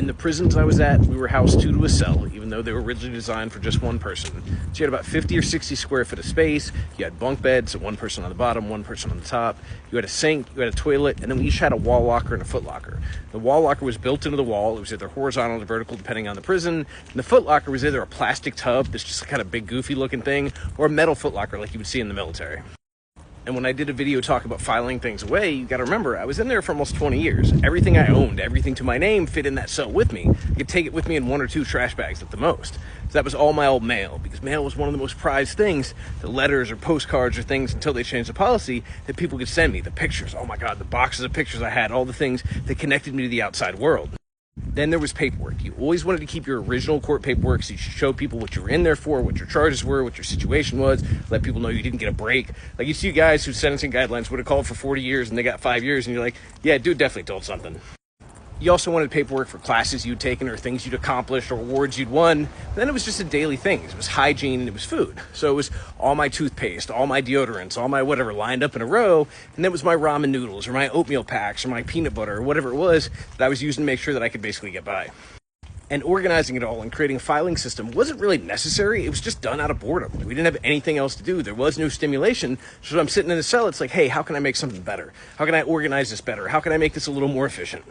In the prisons I was at, we were housed two to a cell, even though they were originally designed for just one person. So you had about 50 or 60 square foot of space. You had bunk beds, so one person on the bottom, one person on the top. You had a sink, you had a toilet, and then we each had a wall locker and a foot locker. The wall locker was built into the wall. It was either horizontal or vertical, depending on the prison. And the foot locker was either a plastic tub, that's just a kind of big, goofy looking thing, or a metal foot locker like you would see in the military. And when I did a video talk about filing things away, you got to remember, I was in there for almost 20 years. Everything I owned, everything to my name fit in that cell with me. I could take it with me in one or two trash bags at the most. So that was all my old mail, because mail was one of the most prized things, the letters or postcards or things until they changed the policy that people could send me. The pictures, oh my God, the boxes of pictures I had, all the things that connected me to the outside world. Then there was paperwork. You always wanted to keep your original court paperwork so you should show people what you were in there for, what your charges were, what your situation was, let people know you didn't get a break. Like you see guys whose sentencing guidelines would have called for 40 years and they got 5 years and you're like, yeah, dude definitely told something. You also wanted paperwork for classes you'd taken or things you'd accomplished or awards you'd won. And then it was just a daily thing. It was hygiene and it was food. So it was all my toothpaste, all my deodorants, all my whatever lined up in a row. And then it was my ramen noodles or my oatmeal packs or my peanut butter or whatever it was that I was using to make sure that I could basically get by. And organizing it all and creating a filing system wasn't really necessary. It was just done out of boredom. We didn't have anything else to do. There was no stimulation. So when I'm sitting in a cell, it's like, hey, how can I make something better? How can I organize this better? How can I make this a little more efficient?